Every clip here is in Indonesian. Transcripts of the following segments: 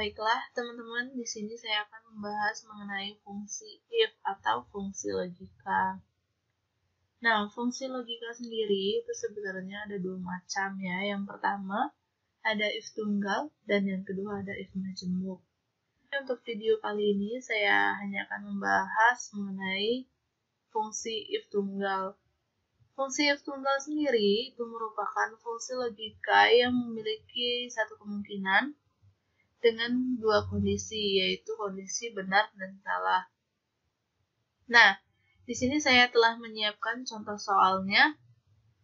Baiklah, teman-teman, di sini saya akan membahas mengenai fungsi if atau fungsi logika. Nah, fungsi logika sendiri itu sebenarnya ada dua macam ya. Yang pertama, ada if tunggal, dan yang kedua ada if majemuk. Untuk video kali ini, saya hanya akan membahas mengenai fungsi if tunggal. Fungsi if tunggal sendiri itu merupakan fungsi logika yang memiliki satu kemungkinan dengan dua kondisi, yaitu kondisi benar dan salah. Nah, di sini saya telah menyiapkan contoh soalnya.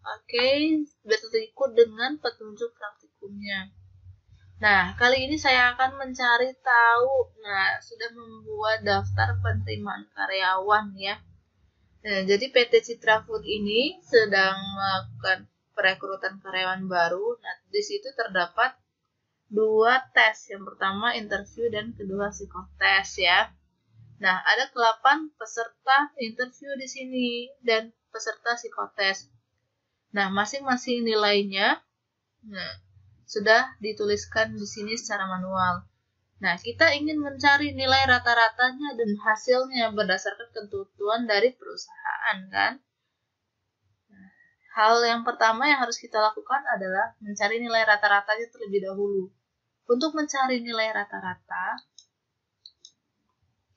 Oke, berikut dengan petunjuk praktikumnya. Nah, kali ini saya akan mencari tahu. Nah, sudah membuat daftar penerimaan karyawan ya. Nah, jadi PT Citra Food ini sedang melakukan perekrutan karyawan baru. Nah, di situ terdapat dua tes, yang pertama interview dan kedua psikotes ya. Nah, ada 8 peserta interview di sini dan peserta psikotes. Nah, masing-masing nilainya sudah dituliskan di sini secara manual. Nah, kita ingin mencari nilai rata-ratanya dan hasilnya berdasarkan ketentuan dari perusahaan kan. Hal yang pertama yang harus kita lakukan adalah mencari nilai rata-ratanya terlebih dahulu. Untuk mencari nilai rata-rata,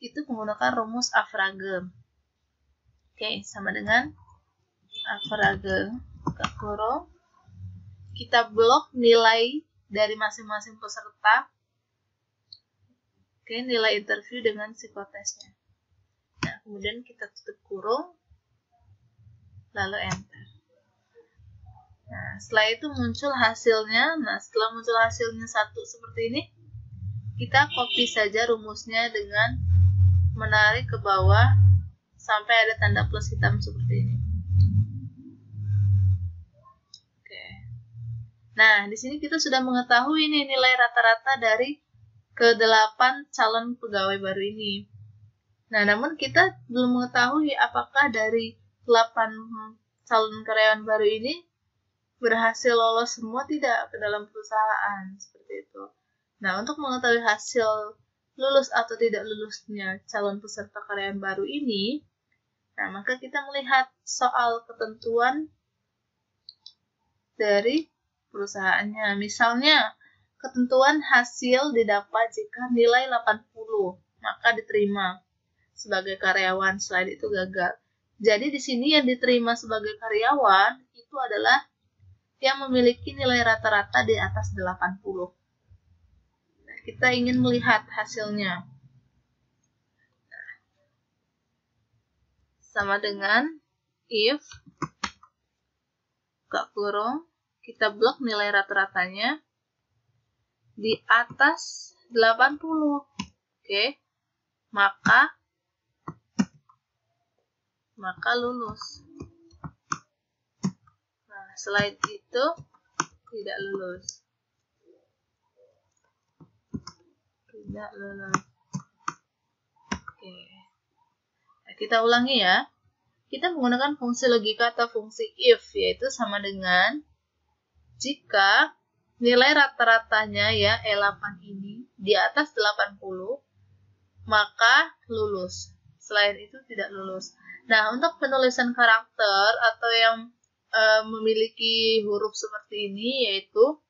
itu menggunakan rumus Afrage. Oke, sama dengan Afrage. Kita blok nilai dari masing-masing peserta. Oke, nilai interview dengan psikotesnya. Nah, kemudian kita tutup kurung, lalu enter. Nah, setelah itu muncul hasilnya. Nah, setelah muncul hasilnya satu seperti ini, kita copy saja rumusnya dengan menarik ke bawah sampai ada tanda plus hitam seperti ini. Oke. Nah, di sini kita sudah mengetahui ini nilai rata-rata dari ke-8 calon pegawai baru ini. Nah, namun kita belum mengetahui apakah dari 8 calon karyawan baru ini berhasil lolos semua tidak ke dalam perusahaan, seperti itu. Nah, untuk mengetahui hasil lulus atau tidak lulusnya calon peserta karyawan baru ini, nah, maka kita melihat soal ketentuan dari perusahaannya. Misalnya, ketentuan hasil didapat jika nilai 80, maka diterima sebagai karyawan, selain itu gagal. Jadi, di sini yang diterima sebagai karyawan itu adalah yang memiliki nilai rata-rata di atas 80. Nah, kita ingin melihat hasilnya. Nah, sama dengan if kita blok nilai rata-ratanya di atas 80. Oke. Maka lulus. Selain itu, tidak lulus. Tidak lulus. Oke. Nah, kita ulangi ya. Kita menggunakan fungsi logika atau fungsi if, yaitu sama dengan jika nilai rata-ratanya ya E8 ini di atas 80, maka lulus. Selain itu tidak lulus. Nah, untuk penulisan karakter atau yang memiliki huruf seperti ini, yaitu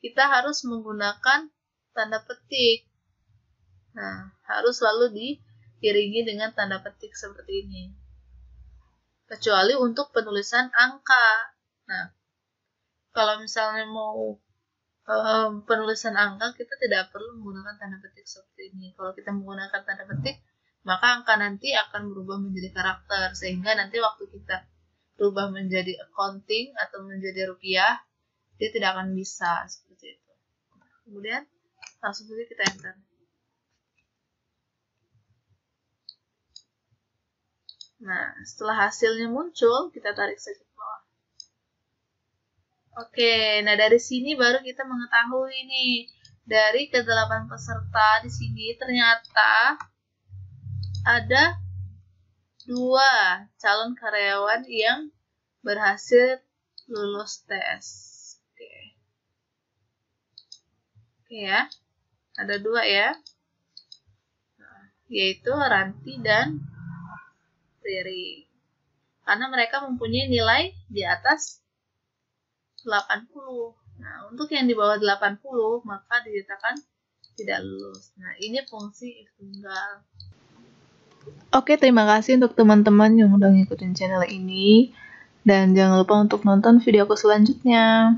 kita harus menggunakan tanda petik. Nah, harus selalu diiringi dengan tanda petik seperti ini. Kecuali untuk penulisan angka. Nah, kalau misalnya mau penulisan angka, kita tidak perlu menggunakan tanda petik seperti ini. Kalau kita menggunakan tanda petik, maka angka nanti akan berubah menjadi karakter, sehingga nanti waktu kita berubah menjadi accounting atau menjadi rupiah, dia tidak akan bisa seperti itu. Kemudian langsung saja kita enter. Nah, setelah hasilnya muncul, kita tarik saja ke bawah. Oke, nah dari sini baru kita mengetahui nih, dari ke-8 peserta di sini ternyata ada 2 calon karyawan yang berhasil lulus tes. Oke ya. Ada 2 ya, yaitu Ranti dan Riri. Karena mereka mempunyai nilai di atas 80. Nah, untuk yang di bawah 80, maka dinyatakan tidak lulus. Nah, ini fungsi if tunggal. Oke, terima kasih untuk teman-teman yang udah ngikutin channel ini. Dan jangan lupa untuk nonton video aku selanjutnya.